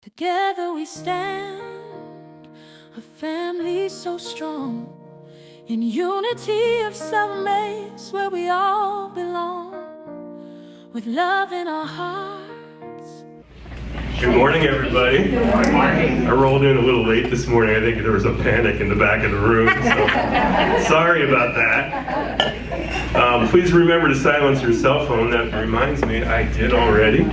Together we stand, a family so strong, in unity of self-maze where we all belong, with love in our hearts. Good morning, everybody. Good morning. I rolled in a little late this morning. I think there was a panic in the back of the room, so sorry about that. Please remember to silence your cell phone. That reminds me, I did already.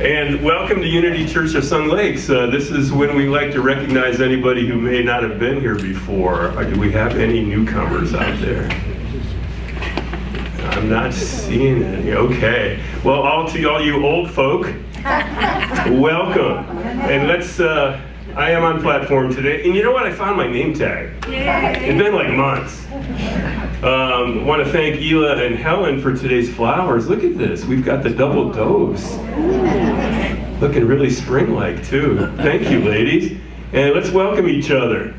And welcome to Unity Church of Sun Lakes. This is when we like to recognize anybody who may not have been here before. Do we have any newcomers out there? I'm not seeing any. Okay. Well, all you old folk, welcome. And I am on platform today. And you know what? I found my name tag. It's been like months. I want to thank Ela and Helen for today's flowers. Look at this. We've got the double dose. Looking really spring-like, too. Thank you, ladies. And let's welcome each other.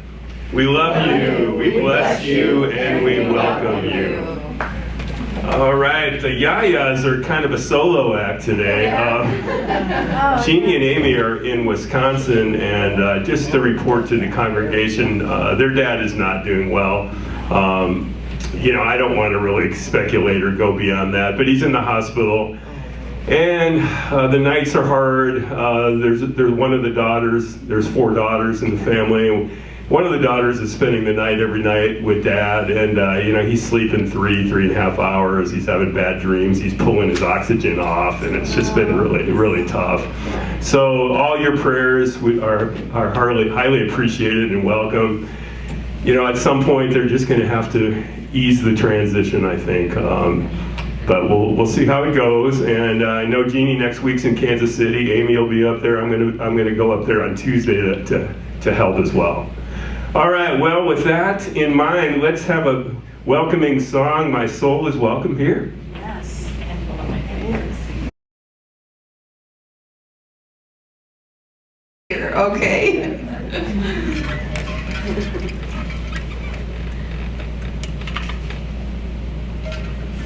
We love you, we bless you, and we welcome you. All right, the Yayas are kind of a solo act today. Jeannie and Amy are in Wisconsin, and just to report to the congregation, their dad is not doing well. I don't want to really speculate or go beyond that, but he's in the hospital, and the nights are hard. There's one of the daughters, there's 4 daughters in the family, and one of the daughters is spending the night every night with dad, and he's sleeping 3.5 hours. He's having bad dreams. He's pulling his oxygen off, and it's just been really, really tough. So all your prayers are highly appreciated and welcome. At some point they're just going to have to ease the transition, I think. But we'll see how it goes. And I know Jeannie next week's in Kansas City. Amy will be up there. I'm gonna go up there on Tuesday to help as well. All right, well, with that in mind, let's have a welcoming song. My soul is welcome here. Yes, and one of my favorites. Okay.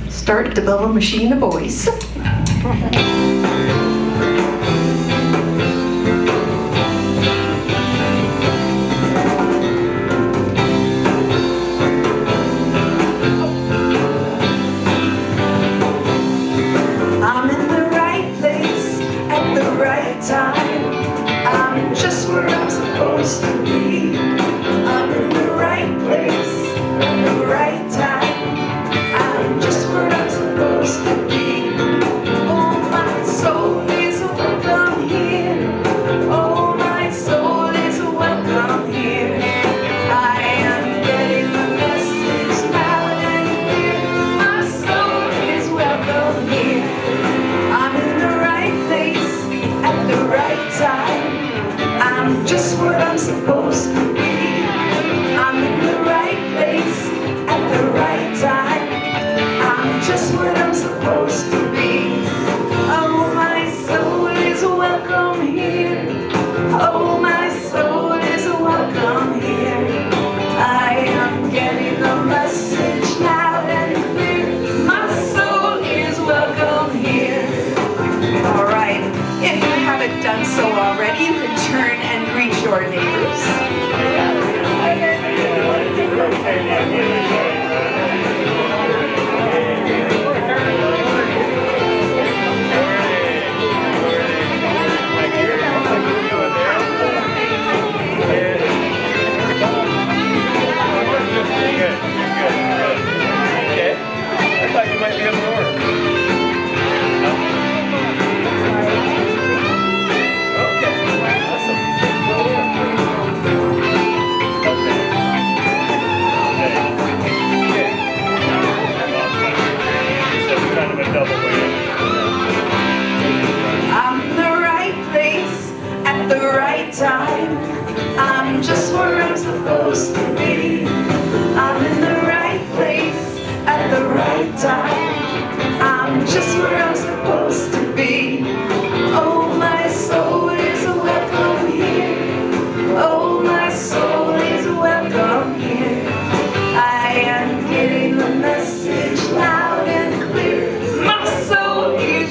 Start to build a machine of voice.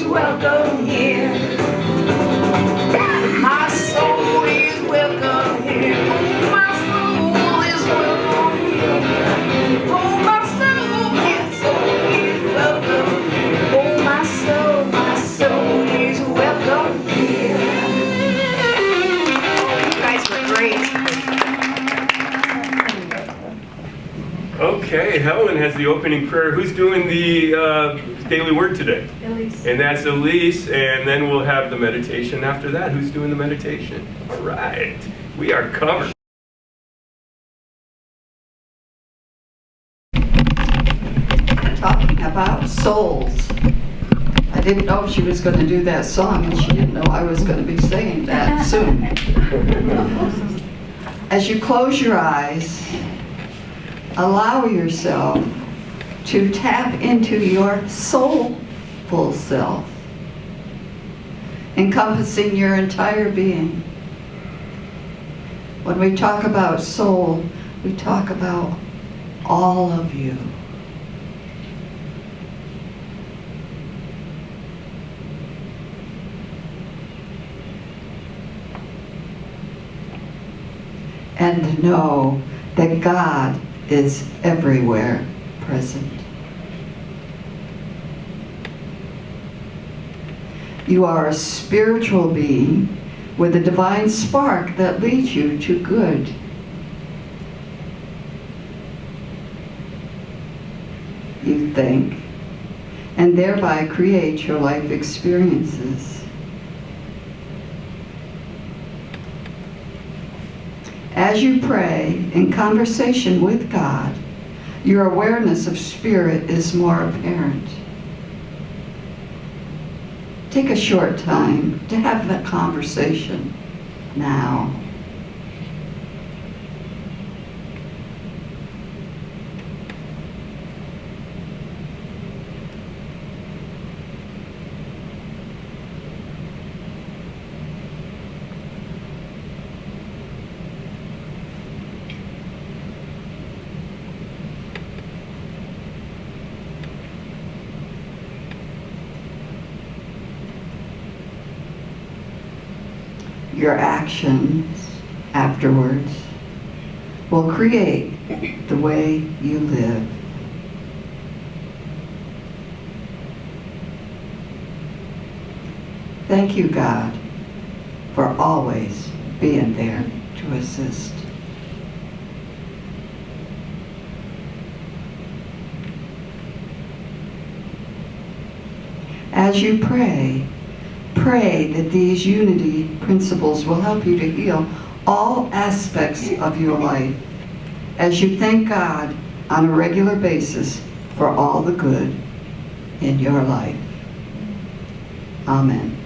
Welcome here. My Helen has the opening prayer. Who's doing the daily word today? Elise. And that's Elise, and then we'll have the meditation after that. Who's doing the meditation? All right, we are covered. Talking about souls. I didn't know she was going to do that song, and she didn't know I was going to be singing that soon. As you close your eyes, allow yourself to tap into your soulful self, encompassing your entire being. When we talk about soul, we talk about all of you. And know that God is everywhere present. You are a spiritual being with a divine spark that leads you to good. You think, and thereby create your life experiences. As you pray in conversation with God, your awareness of spirit is more apparent. Take a short time to have that conversation now. Your actions afterwards will create the way you live. Thank you, God, for always being there to assist. As you pray that these unity principles will help you to heal all aspects of your life as you thank God on a regular basis for all the good in your life. Amen.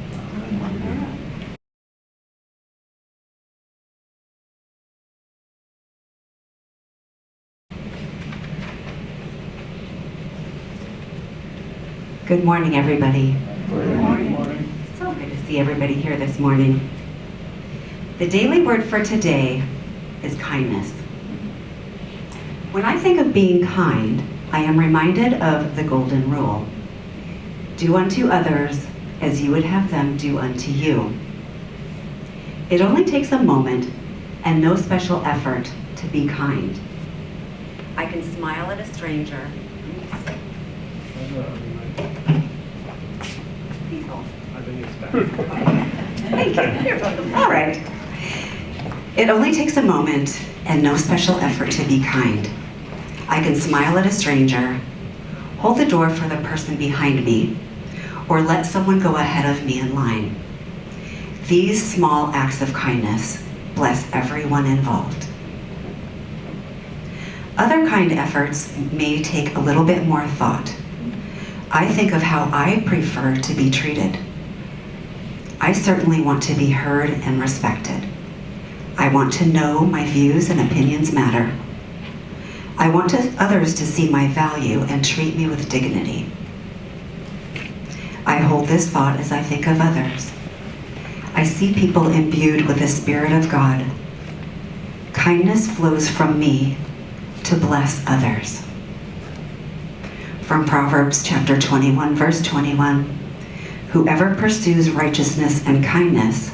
Good morning, everybody. Good morning. So good to see everybody here this morning. The daily word for today is kindness. When I think of being kind, I am reminded of the golden rule. Do unto others as you would have them do unto you. It only takes a moment and no special effort to be kind. I can smile at a stranger. Thank you. You're welcome. All right. It only takes a moment and no special effort to be kind. I can smile at a stranger, hold the door for the person behind me, or let someone go ahead of me in line. These small acts of kindness bless everyone involved. Other kind efforts may take a little bit more thought. I think of how I prefer to be treated. I certainly want to be heard and respected. I want to know my views and opinions matter. I want others to see my value and treat me with dignity. I hold this thought as I think of others. I see people imbued with the Spirit of God. Kindness flows from me to bless others. From Proverbs chapter 21, verse 21, whoever pursues righteousness and kindness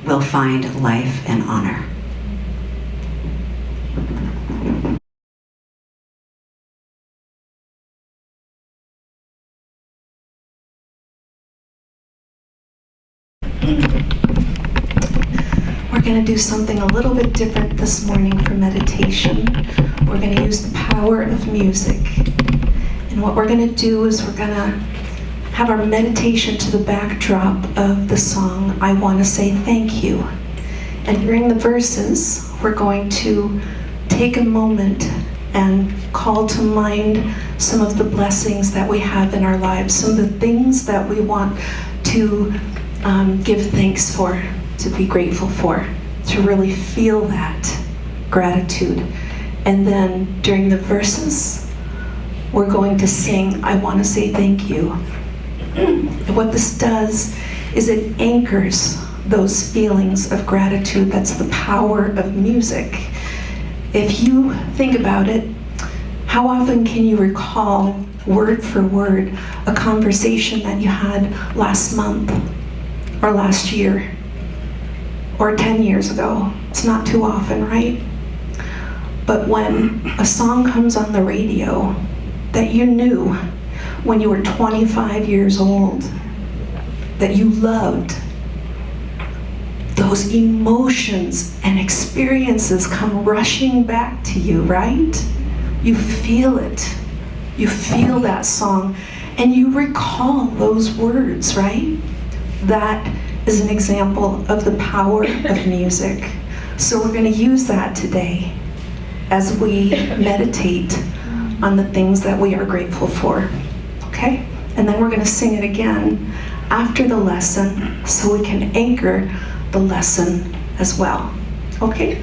will find life and honor. We're going to do something a little bit different this morning for meditation. we're going to use the power of music. And what we're going to do is we're going to have our meditation to the backdrop of the song, I Want to Say Thank You. And during the verses, we're going to take a moment and call to mind some of the blessings that we have in our lives, some of the things that we want to give thanks for, to be grateful for, to really feel that gratitude. And then during the verses, we're going to sing, I Want to Say Thank You. And what this does is it anchors those feelings of gratitude. That's the power of music. If you think about it, how often can you recall, word for word, a conversation that you had last month, or last year, or 10 years ago? It's not too often, right? But when a song comes on the radio that you knew when you were 25 years old, that you loved, those emotions and experiences come rushing back to you, right? You feel it. You feel that song, and you recall those words, right? That is an example of the power of music. So we're going to use that today as we meditate on the things that we are grateful for, okay? And then we're going to sing it again after the lesson so we can anchor the lesson as well, okay?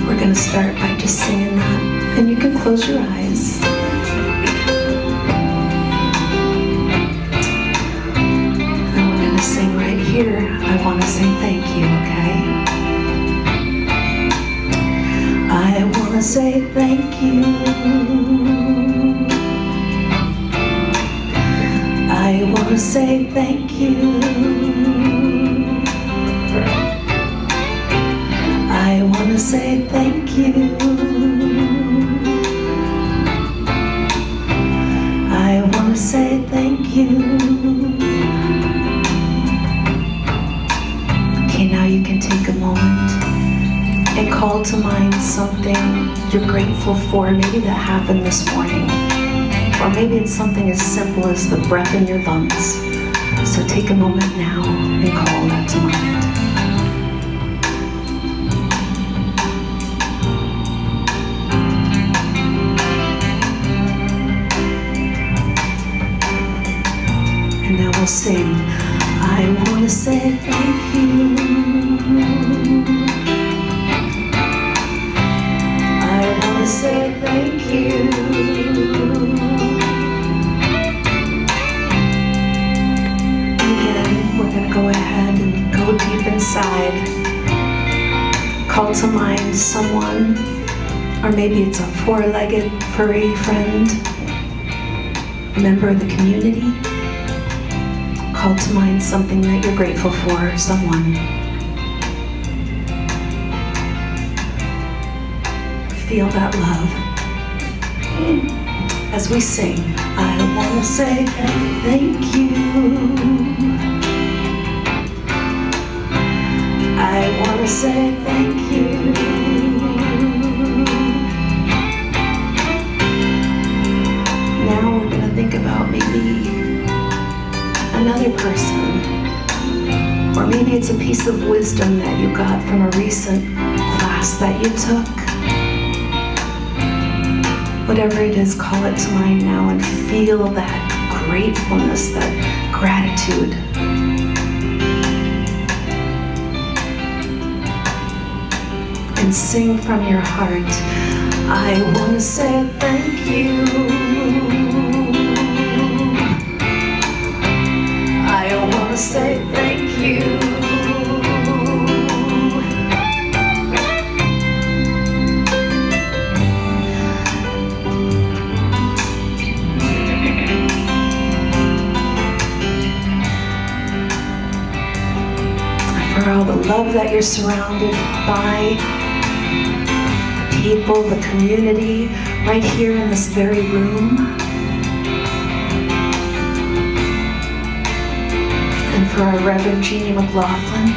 We're going to start by just singing that, and you can close your eyes. And we're going to sing right here, I want to say thank you, okay? I want to say thank you. I want to say thank you. I want to say thank you. I want to say thank you. Okay, now you can take a moment and call to mind something you're grateful for, maybe that happened this morning. Or maybe it's something as simple as the breath in your lungs. So take a moment now and call that to mind. And now we'll sing, I want to say thank you. Say thank you. Again, we're going to go ahead and go deep inside. Call to mind someone, or maybe it's a four-legged furry friend, a member of the community. Call to mind something that you're grateful for, someone. Feel that love. As we sing, I want to say thank you. I want to say thank you. Now we're going to think about maybe another person. Or maybe it's a piece of wisdom that you got from a recent class that you took. Whatever it is, call it to mind now and feel that gratefulness, that gratitude. And sing from your heart, I want to say thank you. I want to say thank you. For all the love that you're surrounded by, the people, the community, right here in this very room. And for our Reverend Jeannie McLaughlin.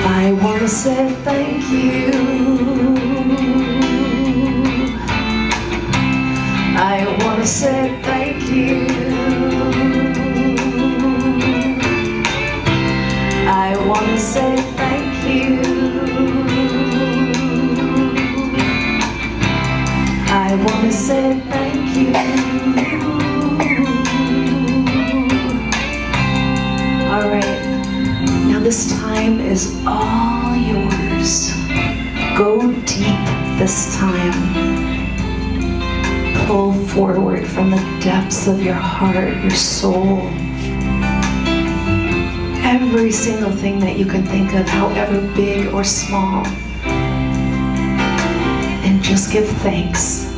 I want to say thank you. I want to say thank you. I want to say thank you. I want to say thank you. All right. Now this time is all yours. Go deep this time. Pull forward from the depths of your heart, your soul. Every single thing that you can think of, however big or small. And just give thanks.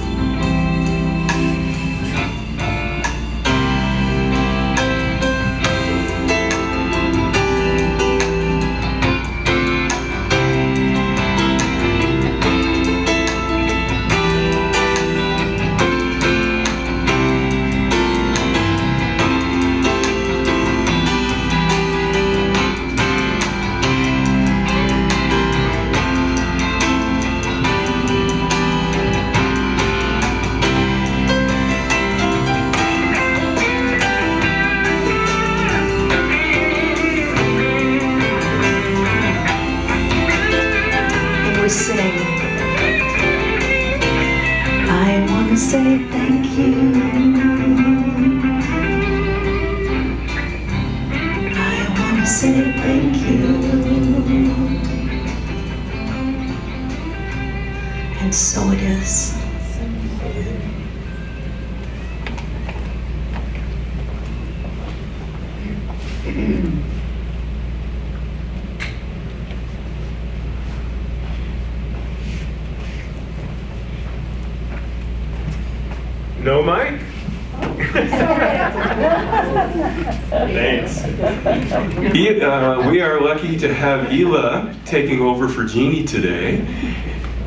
Say thank you. I want to say thank you. And so it is. No mic? Thanks. We are lucky to have Ela taking over for Jeannie today,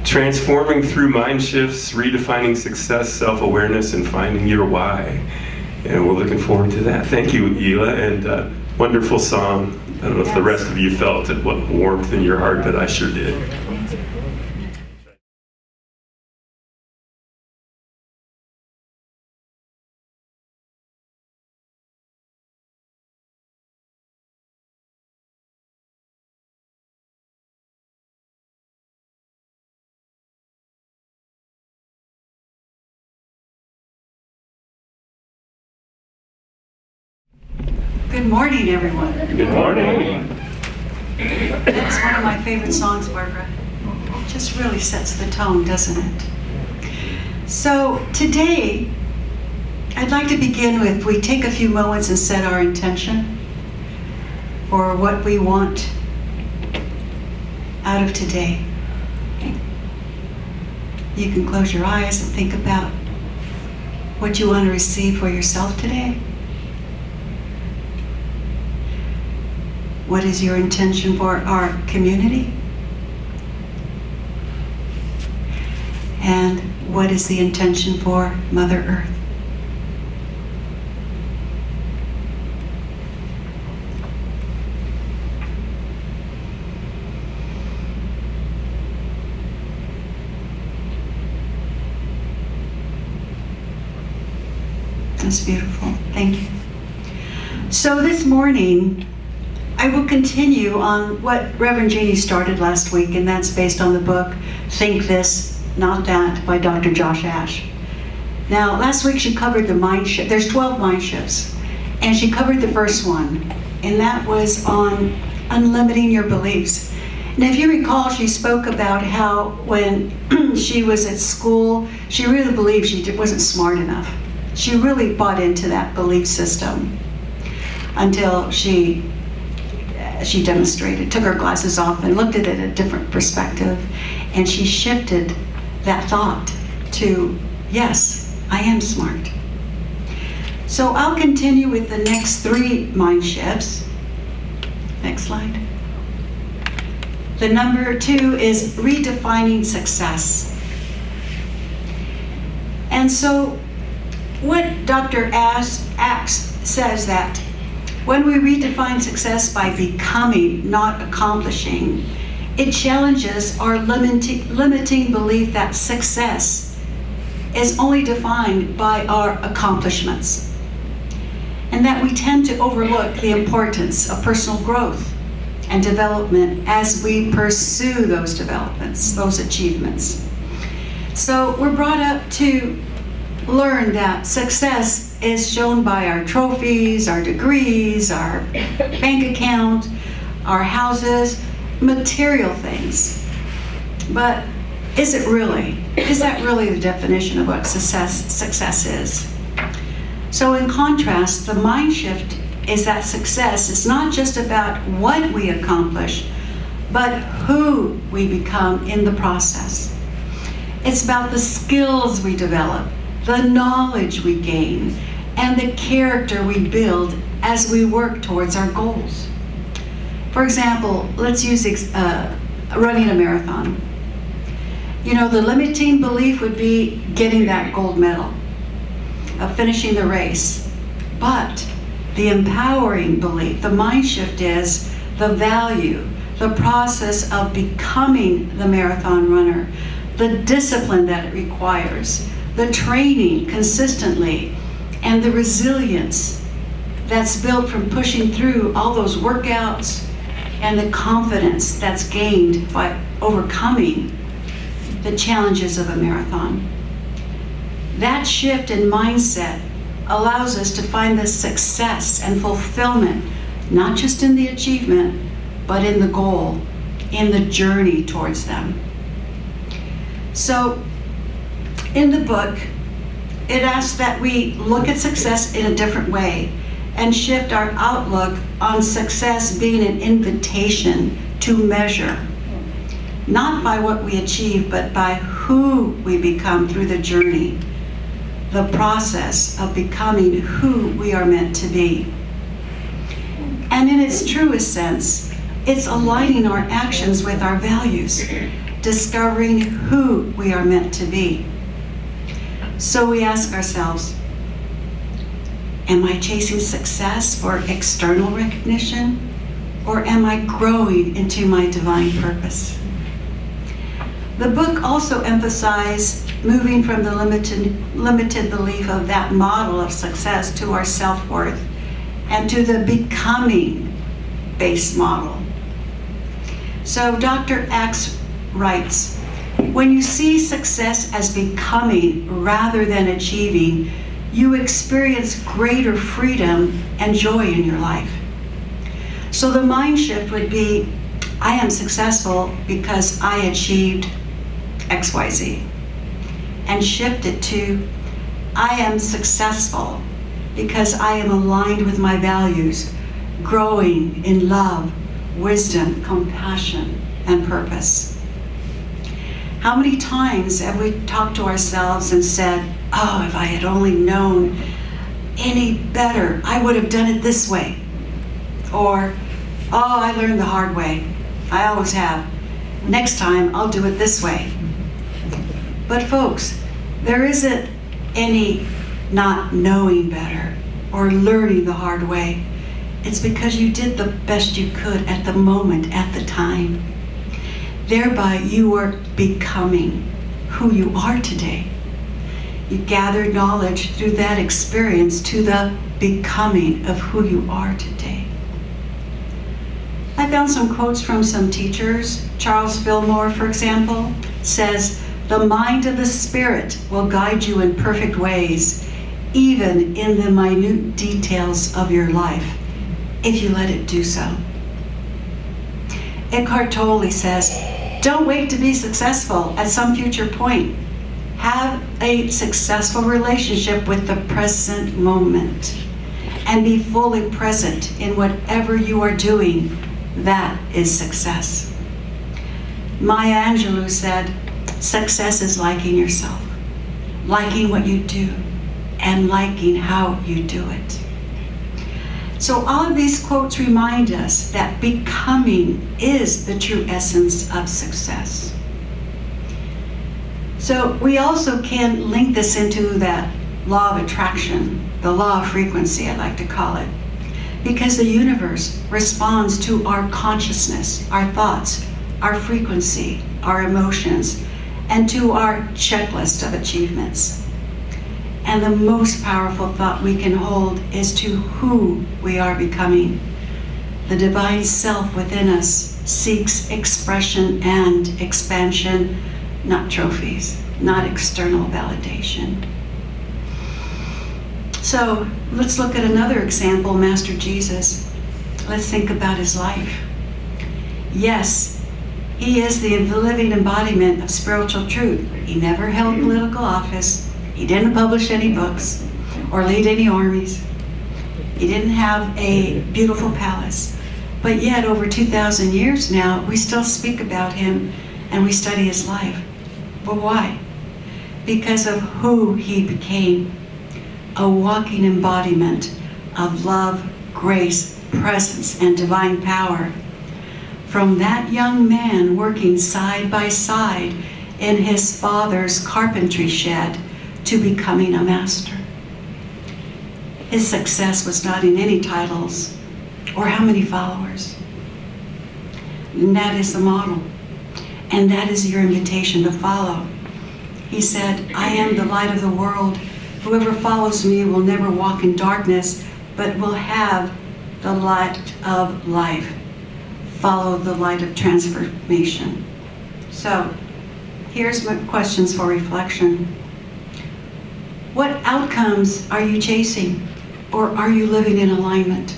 transforming through mind shifts, redefining success, self-awareness, and finding your why. And we're looking forward to that. Thank you, Ela, and wonderful song. I don't know if the rest of you felt it, what warmth in your heart, but I sure did. Good morning, everyone. Good morning. That's one of my favorite songs, Barbara. It just really sets the tone, doesn't it? So today, I'd like to begin with, we take a few moments and set our intention for what we want out of today. You can close your eyes and think about what you want to receive for yourself today. What is your intention for our community? And what is the intention for Mother Earth? That's beautiful. Thank you. So this morning, I will continue on what Reverend Jeannie started last week, and that's based on the book, Think This, Not That, by Dr. Josh Ash. Now, last week she covered the mind shift. There's 12 mind shifts, and she covered the first one, and that was on unlimiting your beliefs. And if you recall, she spoke about how when she was at school, she really believed she wasn't smart enough. She really bought into that belief system until she demonstrated, took her glasses off and looked at it a different perspective, and she shifted that thought to, yes, I am smart. So I'll continue with the next 3 mind shifts. Next slide. The number 2 is redefining success. And so what Dr. Axe says that when we redefine success by becoming, not accomplishing, it challenges our limiting belief that success is only defined by our accomplishments, and that we tend to overlook the importance of personal growth and development as we pursue those developments, those achievements. So we're brought up to learn that success is shown by our trophies, our degrees, our bank account, our houses, material things. But is it really? Is that really the definition of what success is? So in contrast, the mind shift is that success is not just about what we accomplish, but who we become in the process. It's about the skills we develop, the knowledge we gain, and the character we build as we work towards our goals. For example, let's use running a marathon. You know, the limiting belief would be getting that gold medal, of finishing the race. But the empowering belief, the mind shift, is the value, the process of becoming the marathon runner, the discipline that it requires, the training consistently, and the resilience that's built from pushing through all those workouts, and the confidence that's gained by overcoming the challenges of a marathon. That shift in mindset allows us to find the success and fulfillment, not just in the achievement, but in the goal, in the journey towards them. So, in the book, it asks that we look at success in a different way and shift our outlook on success being an invitation to measure, not by what we achieve, but by who we become through the journey, the process of becoming who we are meant to be. And in its truest sense, it's aligning our actions with our values, discovering who we are meant to be. So we ask ourselves, am I chasing success for external recognition, or am I growing into my divine purpose? The book also emphasized moving from the limited belief of that model of success to our self-worth and to the becoming-based model. So Dr. Axe writes, when you see success as becoming rather than achieving, you experience greater freedom and joy in your life. So the mind shift would be, I am successful because I achieved XYZ. And shift it to, I am successful because I am aligned with my values, growing in love, wisdom, compassion, and purpose. How many times have we talked to ourselves and said, oh, if I had only known any better, I would have done it this way. Or, oh, I learned the hard way. I always have. Next time, I'll do it this way. But folks, there isn't any not knowing better or learning the hard way. It's because you did the best you could at the moment, at the time. Thereby, you were becoming who you are today. You gathered knowledge through that experience to the becoming of who you are today. I found some quotes from some teachers. Charles Fillmore, for example, says, the mind of the spirit will guide you in perfect ways, even in the minute details of your life, if you let it do so. Eckhart Tolle says, don't wait to be successful at some future point. Have a successful relationship with the present moment and be fully present in whatever you are doing. That is success. Maya Angelou said, success is liking yourself, liking what you do, and liking how you do it. So all of these quotes remind us that becoming is the true essence of success. So we also can link this into that law of attraction, the law of frequency, I like to call it, because the universe responds to our consciousness, our thoughts, our frequency, our emotions, and to our checklist of achievements. And the most powerful thought we can hold is to who we are becoming. The divine self within us seeks expression and expansion, not trophies, not external validation. So let's look at another example, Master Jesus. Let's think about his life. Yes, he is the living embodiment of spiritual truth. He never held political office. He didn't publish any books or lead any armies. He didn't have a beautiful palace. But yet, over 2,000 years now, we still speak about him and we study his life. But why? Because of who he became. A walking embodiment of love, grace, presence, and divine power. From that young man working side by side in his father's carpentry shed to becoming a master. His success was not in any titles or how many followers. And that is the model. And that is your invitation to follow. He said, I am the light of the world. Whoever follows me will never walk in darkness, but will have the light of life. Follow the light of transformation. So, here's my questions for reflection. What outcomes are you chasing, or are you living in alignment?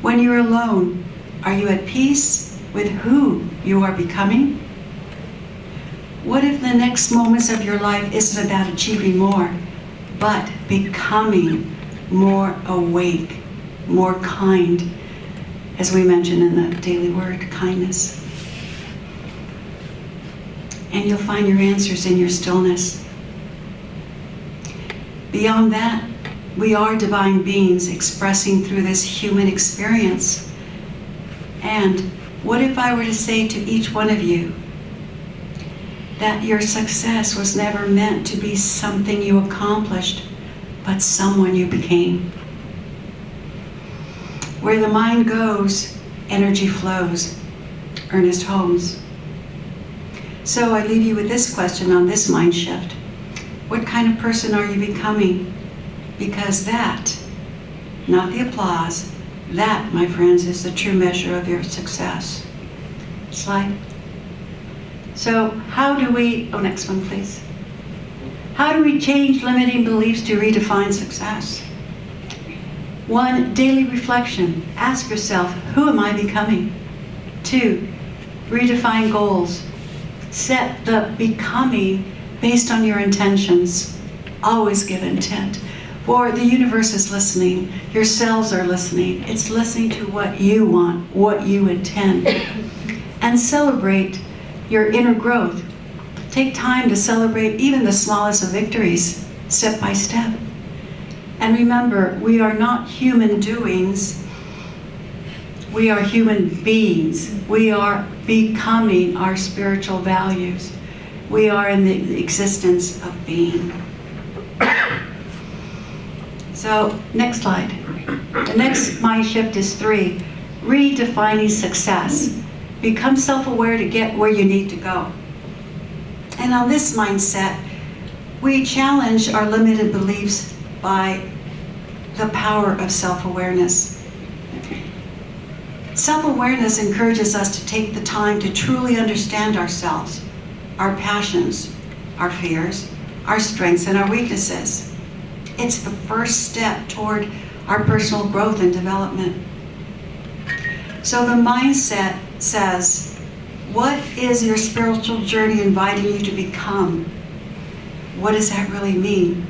When you're alone, are you at peace with who you are becoming? What if the next moments of your life isn't about achieving more, but becoming more awake, more kind, as we mentioned in the daily word, kindness? And you'll find your answers in your stillness. Beyond that, we are divine beings expressing through this human experience. And what if I were to say to each one of you that your success was never meant to be something you accomplished, but someone you became? Where the mind goes, energy flows. Ernest Holmes. So I leave you with this question on this mind shift. What kind of person are you becoming? Because that, not the applause, that, my friends, is the true measure of your success. Slide. So how do we, next one please. How do we change limiting beliefs to redefine success? 1, daily reflection. Ask yourself, who am I becoming? 2, redefine goals. Set the becoming based on your intentions. Always give intent. For the universe is listening. Your cells are listening. It's listening to what you want, what you intend. And celebrate your inner growth. Take time to celebrate even the smallest of victories, step by step. And remember, we are not human doings. We are human beings. We are becoming our spiritual values. We are in the existence of being. So, next slide. The next mind shift is 3, redefining success. Become self-aware to get where you need to go. And on this mindset, we challenge our limited beliefs by the power of self-awareness. Self-awareness encourages us to take the time to truly understand ourselves, our passions, our fears, our strengths, and our weaknesses. It's the first step toward our personal growth and development. So the mindset says, what is your spiritual journey inviting you to become? What does that really mean?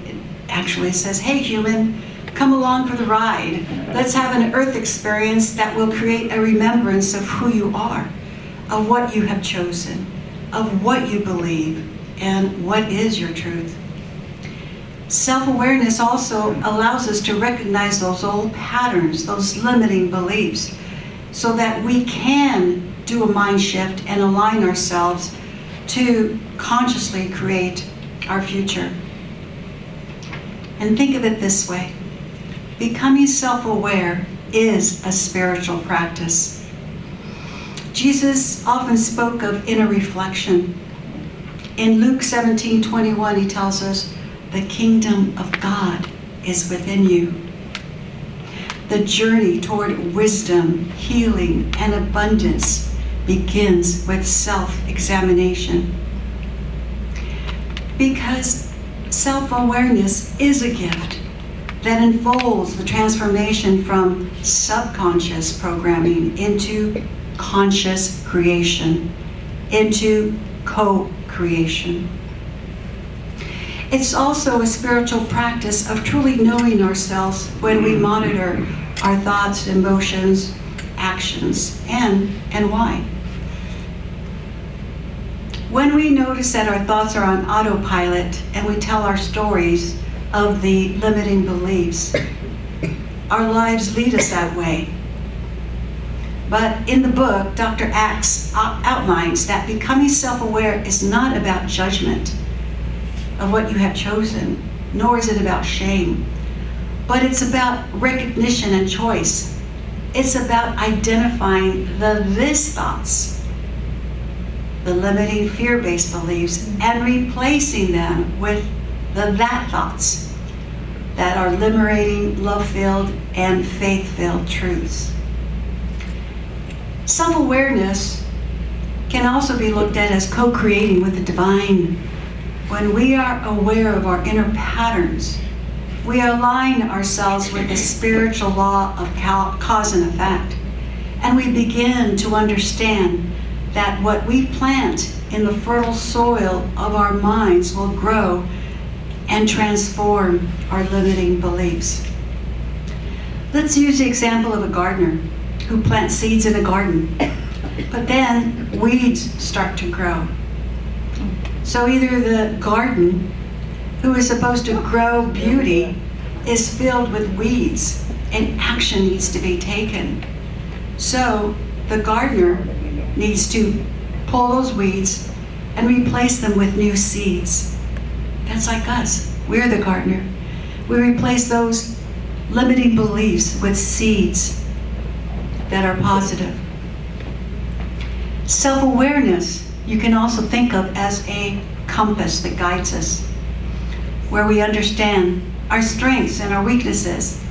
It actually says, hey human, come along for the ride. Let's have an earth experience that will create a remembrance of who you are, of what you have chosen, of what you believe, and what is your truth. Self-awareness also allows us to recognize those old patterns, those limiting beliefs, so that we can do a mind shift and align ourselves to consciously create our future. And think of it this way: becoming self-aware is a spiritual practice. Jesus often spoke of inner reflection. In Luke 17:21, he tells us, "The kingdom of God is within you." The journey toward wisdom, healing, and abundance begins with self-examination. Because self-awareness is a gift that unfolds the transformation from subconscious programming into conscious creation, into co-creation. It's also a spiritual practice of truly knowing ourselves when we monitor our thoughts, emotions, actions, and why. When we notice that our thoughts are on autopilot and we tell our stories of the limiting beliefs, our lives lead us that way. But in the book, Dr. Axe outlines that becoming self-aware is not about judgment of what you have chosen, nor is it about shame, but it's about recognition and choice. It's about identifying the this thoughts, the limiting fear-based beliefs, and replacing them with the that thoughts that are liberating, love-filled, and faith-filled truths. Self-awareness can also be looked at as co-creating with the divine. When we are aware of our inner patterns, we align ourselves with the spiritual law of cause and effect, and we begin to understand that what we plant in the fertile soil of our minds will grow and transform our limiting beliefs. Let's use the example of a gardener who plants seeds in a garden, but then weeds start to grow. So either the garden, who is supposed to grow beauty, is filled with weeds and action needs to be taken. So the gardener needs to pull those weeds and replace them with new seeds. That's like us. We're the gardener. We replace those limiting beliefs with seeds that are positive. Self-awareness you can also think of as a compass that guides us, where we understand our strengths and our weaknesses.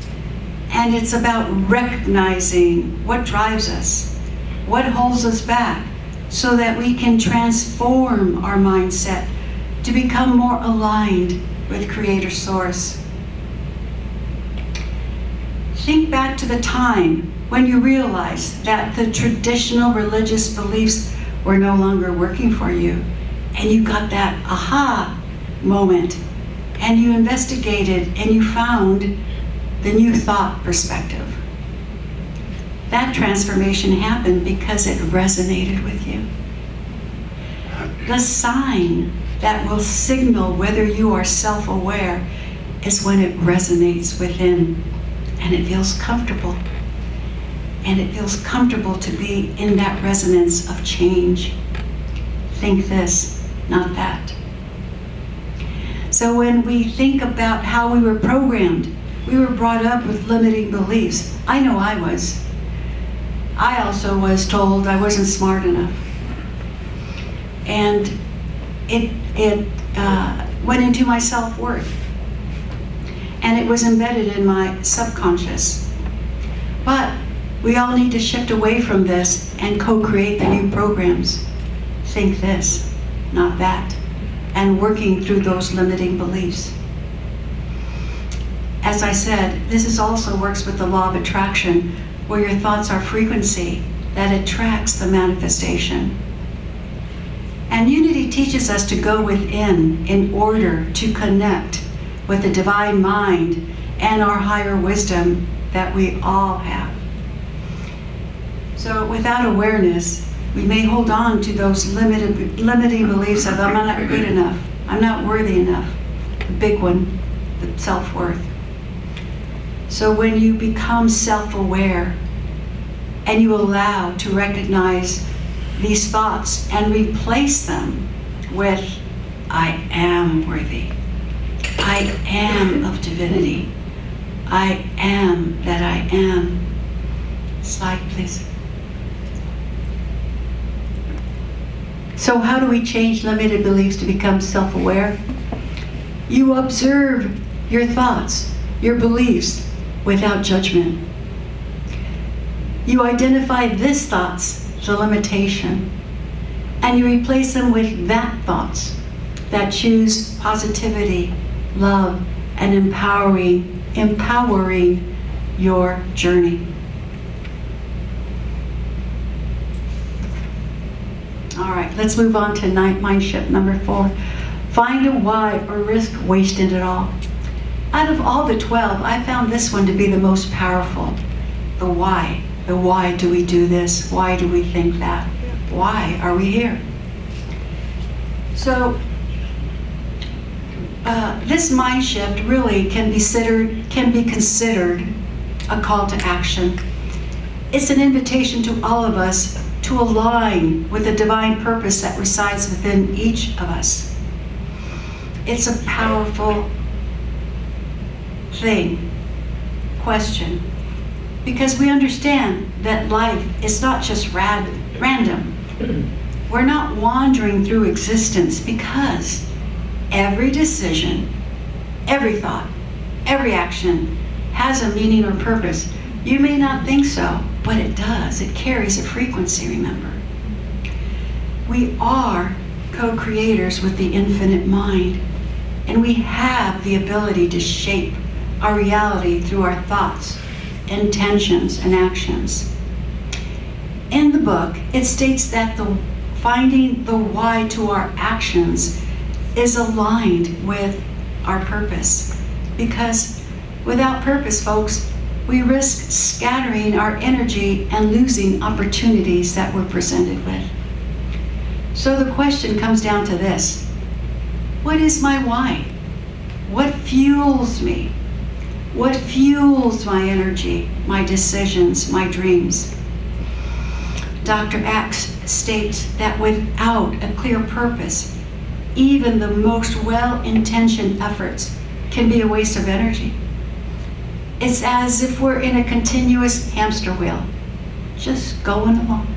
And it's about recognizing what drives us, what holds us back, so that we can transform our mindset to become more aligned with Creator Source. Think back to the time when you realized that the traditional religious beliefs were no longer working for you, and you got that aha moment, and you investigated and you found the new thought perspective. That transformation happened because it resonated with you. The sign that will signal whether you are self-aware is when it resonates within and it feels comfortable. And it feels comfortable to be in that resonance of change. Think this, not that. So when we think about how we were programmed, we were brought up with limiting beliefs. I know I was. I also was told I wasn't smart enough. And it went into my self-worth. And it was embedded in my subconscious. But we all need to shift away from this and co-create the new programs. Think this, not that. And working through those limiting beliefs. As I said, this also works with the law of attraction, where your thoughts are frequency that attracts the manifestation. And Unity teaches us to go within in order to connect with the divine mind and our higher wisdom that we all have. So without awareness, we may hold on to those limiting beliefs of I'm not good enough, I'm not worthy enough, the big one, the self-worth. So when you become self-aware and you allow to recognize these thoughts and replace them with, I am worthy. I am of divinity. I am that I am. Slide, please. So how do we change limited beliefs to become self-aware? You observe your thoughts, your beliefs, without judgment. You identify this thought's the limitation, and you replace them with that thoughts that choose positivity, love, and empowering your journey. All right, let's move on to Mindshift number 4. Find a why or risk wasting it all. Out of all the 12, I found this one to be the most powerful. The why. The why do we do this? Why do we think that? Why are we here? So, this mind shift really can be considered a call to action. It's an invitation to all of us to align with the divine purpose that resides within each of us. It's a powerful question, because we understand that life is not just random. We're not wandering through existence, because every decision, every thought, every action has a meaning or purpose. You may not think so, but it does. It carries a frequency, remember. We are co-creators with the infinite mind, and we have the ability to shape our reality through our thoughts, intentions, and actions. In the book, it states that finding the why to our actions is aligned with our purpose. Because without purpose, folks, we risk scattering our energy and losing opportunities that we're presented with. So the question comes down to this: what is my why? What fuels me? What fuels my energy, my decisions, my dreams? Dr. X states that without a clear purpose, even the most well-intentioned efforts can be a waste of energy. It's as if we're in a continuous hamster wheel, just going along.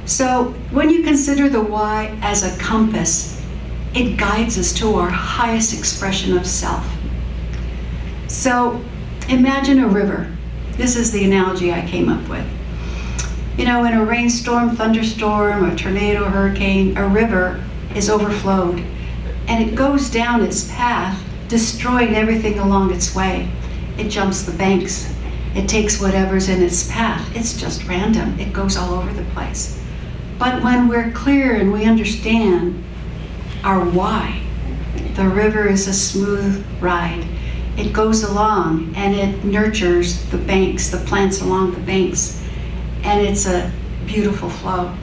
So when you consider the why as a compass, it guides us to our highest expression of self. So imagine a river. This is the analogy I came up with. You know, in a rainstorm, thunderstorm, a tornado, hurricane, a river is overflowed, and it goes down its path, destroying everything along its way. It jumps the banks. It takes whatever's in its path. It's just random. It goes all over the place. But when we're clear and we understand our why, the river is a smooth ride. It goes along and it nurtures the banks, the plants along the banks, and it's a beautiful flow.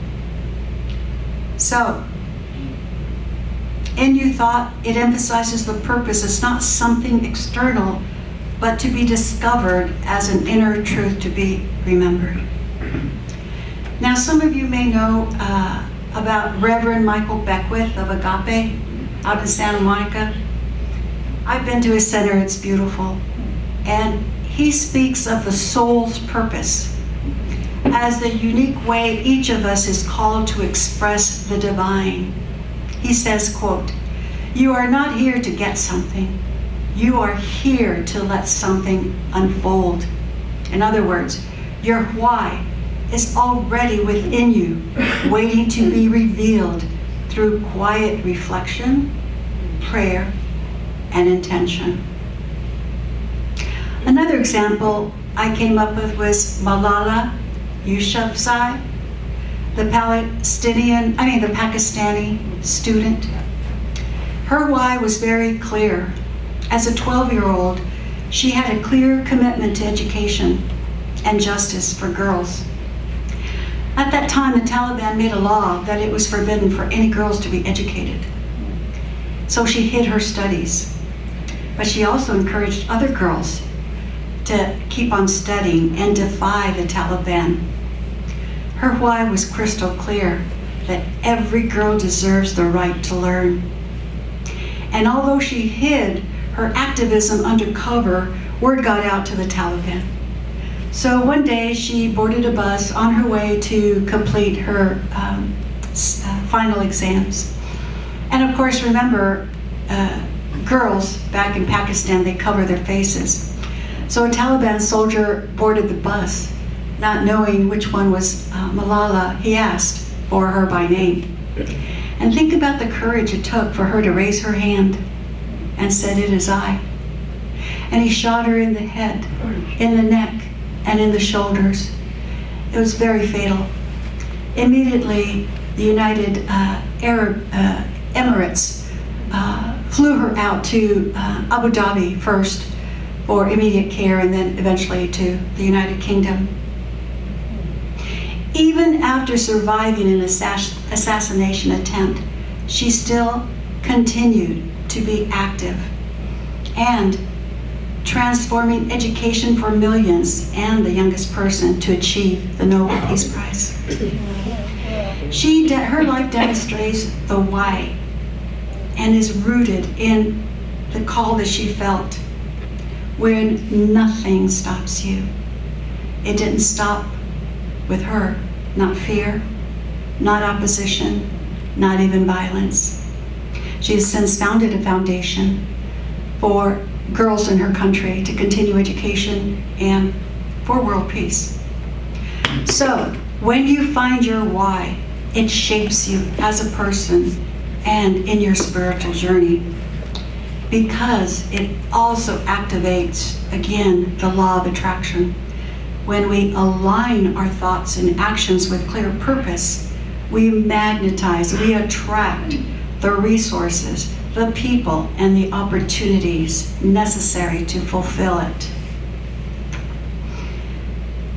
So, in New Thought, it emphasizes the purpose. It's not something external, but to be discovered as an inner truth to be remembered. Now, some of you may know about Reverend Michael Beckwith of Agape out in Santa Monica. I've been to his center, it's beautiful. And he speaks of the soul's purpose as the unique way each of us is called to express the divine. He says, quote, "You are not here to get something. You are here to let something unfold." In other words, your why is already within you, waiting to be revealed through quiet reflection, prayer, and intention. Another example I came up with was Malala Yousafzai, the Pakistani student. Her why was very clear. As a 12-year-old, she had a clear commitment to education and justice for girls. At that time, the Taliban made a law that it was forbidden for any girls to be educated. So she hid her studies. but she also encouraged other girls to keep on studying and defy the Taliban. Her why was crystal clear, that every girl deserves the right to learn. And although she hid her activism under cover, word got out to the Taliban. So one day she boarded a bus on her way to complete her final exams. And of course, remember, girls back in Pakistan, they cover their faces. So a Taliban soldier boarded the bus, not knowing which one was Malala. He asked for her by name. And think about the courage it took for her to raise her hand and said, "It is I." And he shot her in the head, in the neck, and in the shoulders. It was very fatal. Immediately, the United Arab Emirates flew her out to Abu Dhabi first for immediate care, and then eventually to the United Kingdom. Even after surviving an assassination attempt, she still continued to be active and transforming education for millions and the youngest person to achieve the Nobel Peace Prize. Her life demonstrates the why and is rooted in the call that she felt when nothing stops you. It didn't stop with her. Not fear, not opposition, not even violence. She has since founded a foundation for girls in her country to continue education and for world peace. So, when you find your why, it shapes you as a person and in your spiritual journey, because it also activates, again, the law of attraction. When we align our thoughts and actions with clear purpose, we magnetize, we attract the resources, the people, and the opportunities necessary to fulfill it.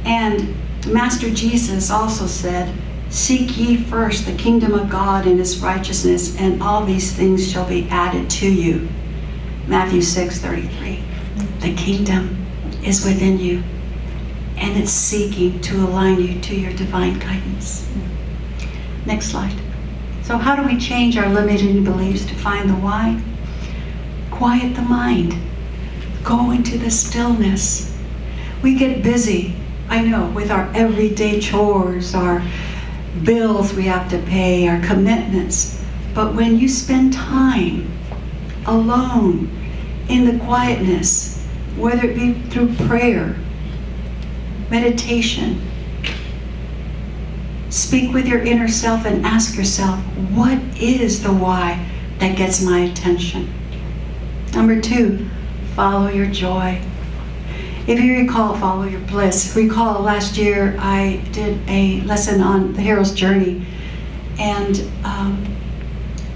And Master Jesus also said, "Seek ye first the kingdom of God and his righteousness, and all these things shall be added to you." Matthew 6:33. The kingdom is within you, and it's seeking to align you to your divine guidance. Next slide. So how do we change our limiting beliefs to find the why? Quiet the mind. Go into the stillness. We get busy, I know, with our everyday chores, our bills we have to pay, our commitments. But when you spend time alone in the quietness, whether it be through prayer, meditation, speak with your inner self and ask yourself, what is the why that gets my attention? Number 2, follow your joy. If you recall, follow your bliss. Recall last year I did a lesson on the hero's journey, and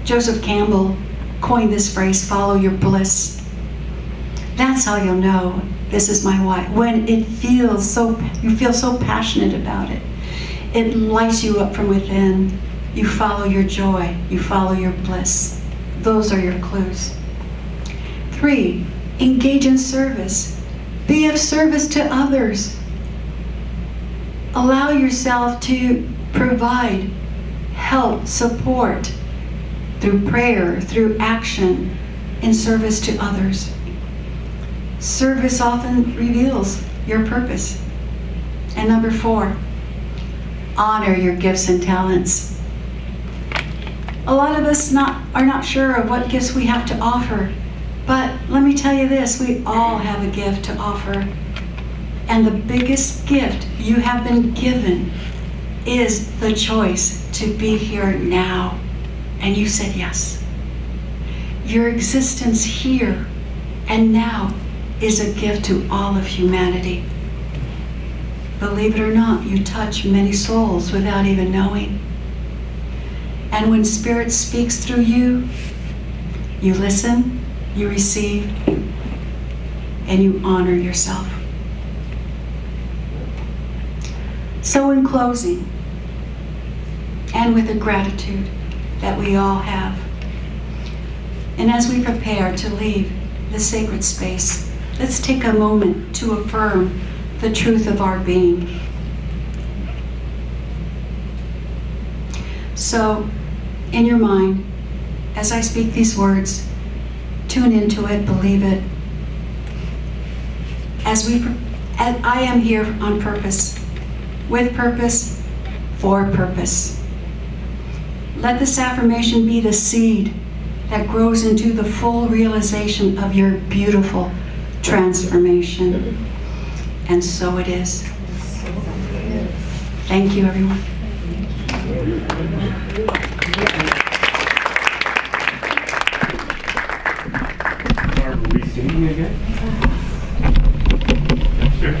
Joseph Campbell coined this phrase, follow your bliss. That's how you'll know this is my why. When it feels so, you feel so passionate about it. It lights you up from within. You follow your joy. You follow your bliss. Those are your clues. 3, engage in service. Be of service to others. Allow yourself to provide help, support through prayer, through action, in service to others. Service often reveals your purpose. And number 4, honor your gifts and talents. A lot of us are not sure of what gifts we have to offer, but let me tell you this, we all have a gift to offer. And the biggest gift you have been given is the choice to be here now. And you said yes. Your existence here and now is a gift to all of humanity. Believe it or not, you touch many souls without even knowing. And when Spirit speaks through you, you listen, you receive, and you honor yourself. So in closing, and with the gratitude that we all have, and as we prepare to leave this sacred space. Let's take a moment to affirm the truth of our being. So, in your mind, as I speak these words, tune into it, believe it. As I am here on purpose, with purpose, for purpose. Let this affirmation be the seed that grows into the full realization of your beautiful transformation. And so it is. Thank you, everyone. Barb, are we singing again? Sure.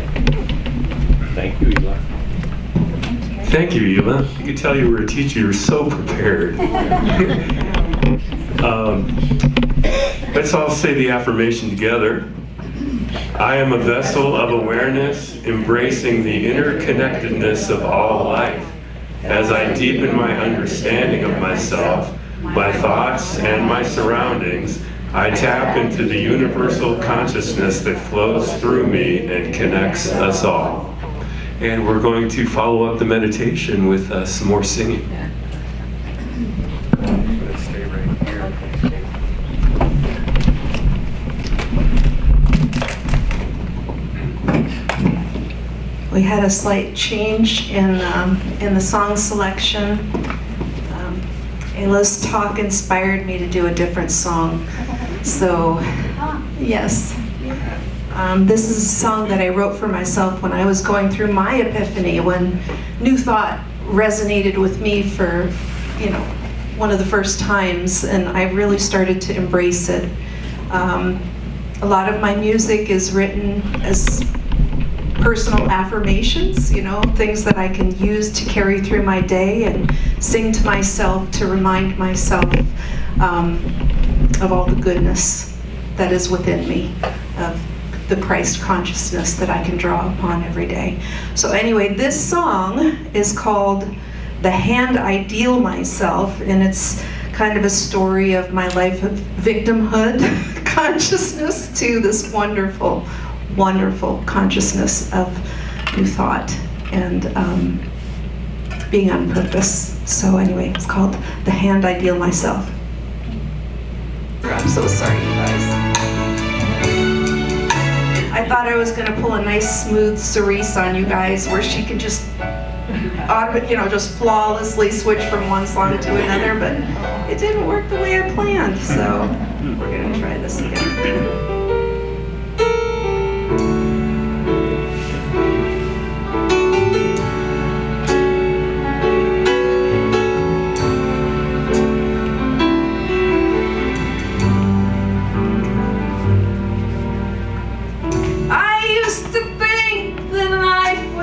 Thank you, Ela. Thank you, Ela. You could tell you were a teacher. You were so prepared. Let's all say the affirmation together. I am a vessel of awareness, embracing the interconnectedness of all life. As I deepen my understanding of myself, my thoughts, and my surroundings, I tap into the universal consciousness that flows through me and connects us all. And we're going to follow up the meditation with some more singing. Let's stay right here. We had a slight change in the song selection. Ela's talk inspired me to do a different song. So, yes. This is a song that I wrote for myself when I was going through my epiphany, when New Thought resonated with me for, one of the first times, and I really started to embrace it. A lot of my music is written as personal affirmations, things that I can use to carry through my day and sing to myself to remind myself of all the goodness that is within me, of the Christ consciousness that I can draw upon every day. So anyway, this song is called The Hand I Deal Myself, and it's kind of a story of my life of victimhood consciousness to this wonderful, wonderful consciousness of New Thought and being on purpose. So anyway, it's called The Hand I Deal Myself. I'm so sorry, you guys. I thought I was going to pull a nice smooth cerise on you guys where she could just flawlessly switch from one song to another, but it didn't work the way I planned, so we're going to try this again.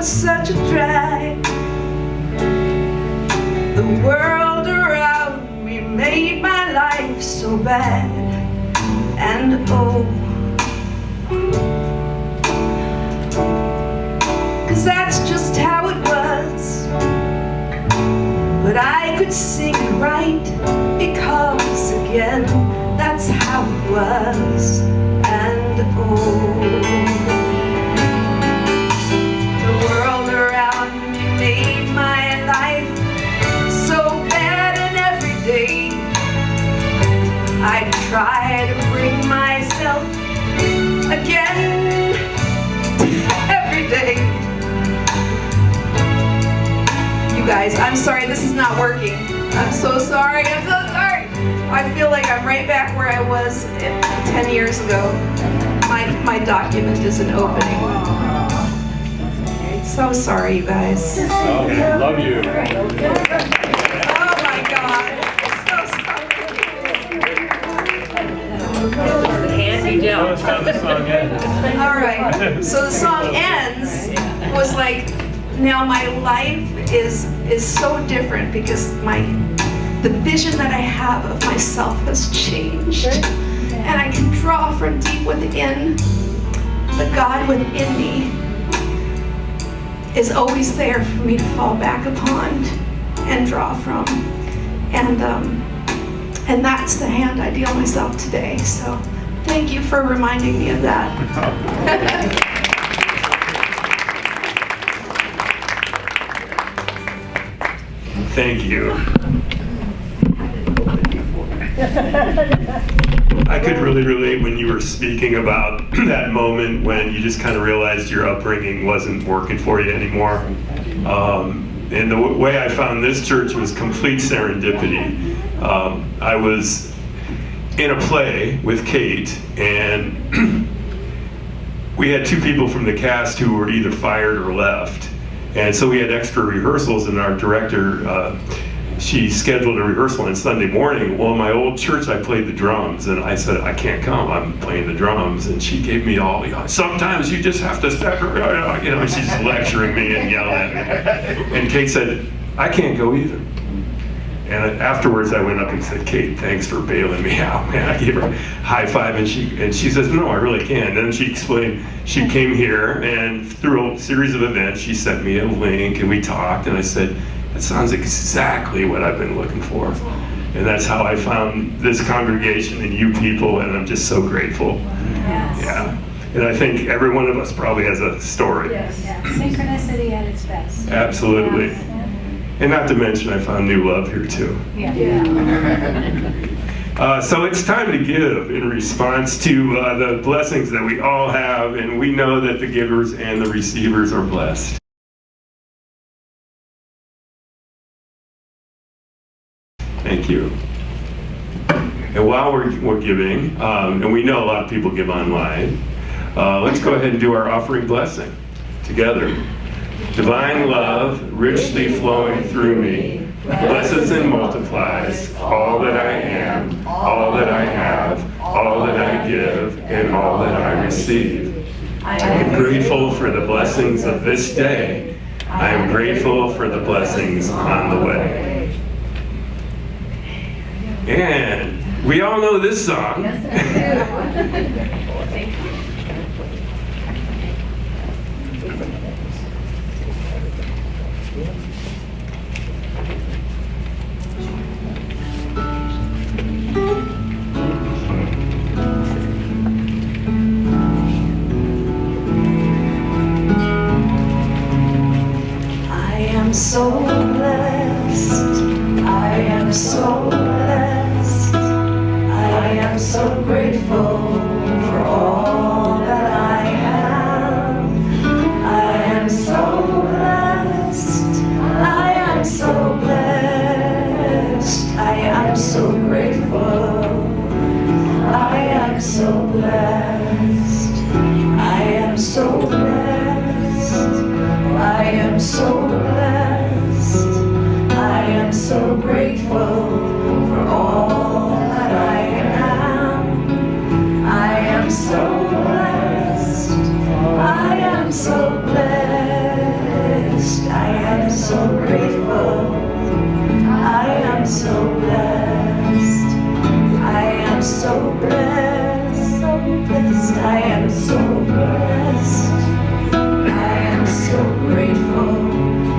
Such a drag. The world around me made my life so bad. And oh, 'cause that's just how it was. But I could sing it right, because again, that's how it was. And oh, made my life so bad, and every day I try to bring myself again. Every day. You guys, I'm sorry, this is not working. I'm so sorry, I'm so sorry. I feel like I'm right back where I was 10 years ago. My document isn't opening. So sorry, you guys. Okay, love you. Oh my God. So sorry. The hand you dealt. All right. So the song ends was like, now my life is so different because the vision that I have of myself has changed. And I can draw from deep within. The God within me is always there for me to fall back upon and draw from. And that's the hand I deal myself today. So Thank you for reminding me of that. Thank you. I could really relate when you were speaking about that moment when you just kind of realized your upbringing wasn't working for you anymore. And the way I found this church was complete serendipity. I was in a play with Kate, and we had two people from the cast who were either fired or left. And so we had extra rehearsals, and our director, she scheduled a rehearsal on Sunday morning. Well, in my old church, I played the drums, and I said, I can't come, I'm playing the drums. And she gave me all, sometimes you just have to step, she's lecturing me and yelling at me. And Kate said, I can't go either. And afterwards, I went up and said, Kate, thanks for bailing me out, man. I gave her a high five, and she says, no, I really can't. And then she explained, she came here, and through a series of events, she sent me a link, and we talked, and I said, that sounds exactly what I've been looking for. And that's how I found this congregation and you people, and I'm just so grateful. Yes. Yeah. And I think every one of us probably has a story. Yes. Synchronicity at its best. Absolutely. Yes. And not to mention, I found new love here too. Yeah. So it's time to give in response to the blessings that we all have, and we know that the givers and the receivers are blessed. Thank you. And while we're giving, and we know a lot of people give online, let's go ahead and do our offering blessing together. Divine love richly flowing through me, blesses and multiplies all that I am, all that I have, all that I give, and all that I receive. I am grateful for the blessings of this day. I am grateful for the blessings on the way. And we all know this song. So blessed, I am so blessed, I am so grateful for all that I have. I am so blessed, I am so blessed, I am so grateful, I am so blessed, I am so blessed, I am so blessed. I am so grateful for all that I am. I am so blessed. I am so blessed. I am so grateful. I am so blessed. I am so blessed. So blessed. I am so blessed. I am so grateful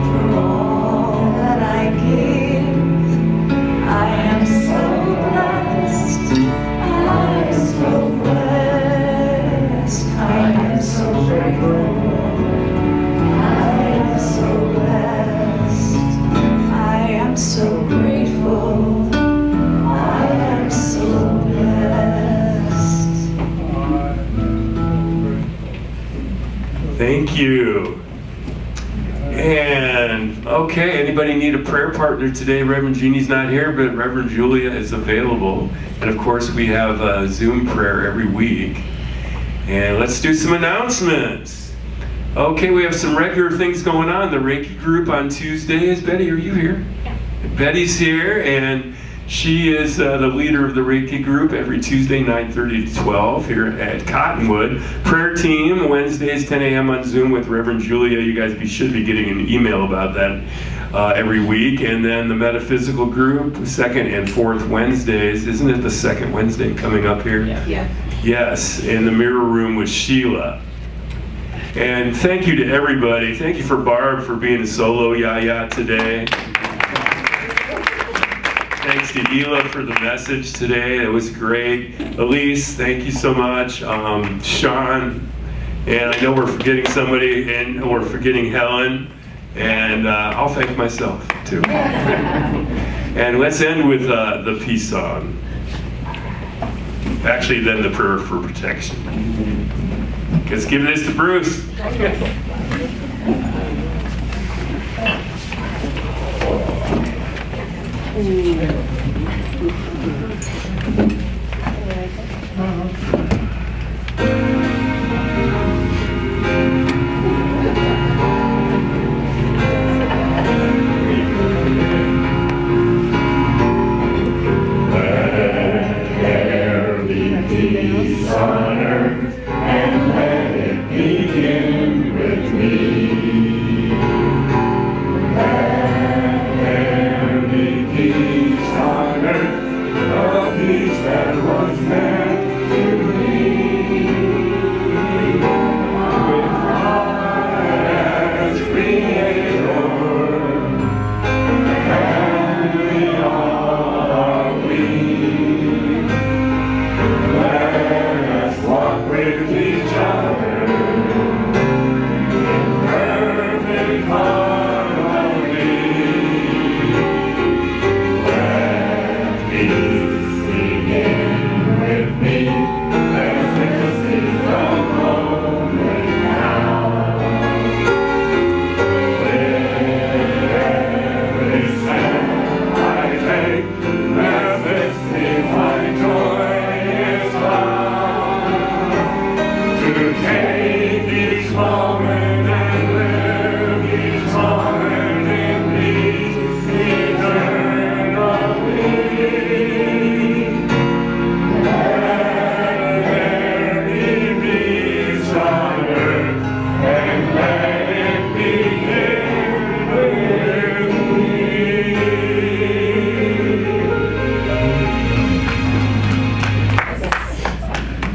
for all that I give. I am so blessed. I am so blessed. I am so grateful. I am so blessed. I am so grateful. I am so blessed. Thank you. And okay, anybody need a prayer partner today? Reverend Jeannie's not here, but Reverend Julia is available. And of course, we have a Zoom prayer every week. And let's do some announcements. Okay, we have some regular things going on. The Reiki group on Tuesdays. Betty, are you here? Yeah. Betty's here, and she is the leader of the Reiki group every Tuesday, 9:30 to 12 here at Cottonwood. Prayer team, Wednesdays, 10 a.m. on Zoom with Reverend Julia. You guys should be getting an email about that every week. And then the metaphysical group, second and fourth Wednesdays. Isn't it the second Wednesday coming up here? Yeah. Yes, in the mirror room with Sheila. And thank you to everybody. Thank you for Barb for being a solo yaya today. Thanks to Ela for the message today. It was great. Elise, thank you so much. Sean, and I know we're forgetting somebody, and we're forgetting Helen, and I'll thank myself too. And let's end with the peace song. Actually, then the prayer for protection. Let's give this to Bruce.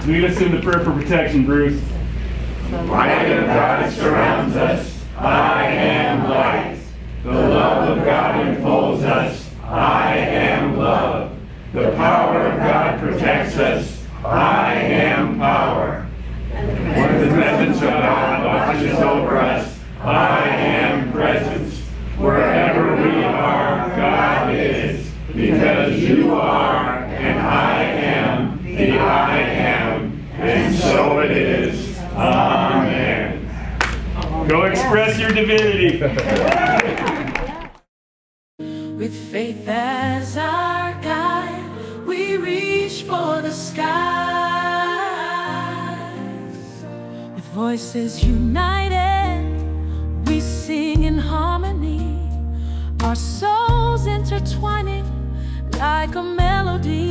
Lead us in the prayer for protection, Bruce. The light of God surrounds us. I am light. The love of God enfolds us. I am love. The power of God protects us. I am power. When the presence of God watches over us, I am presence. Wherever we are, God is. Because you are, and I am, the I am, and so it is. Amen. Go express your divinity. With faith as our guide, we reach for the skies. With voices united, we sing in harmony, our souls intertwining like a melody.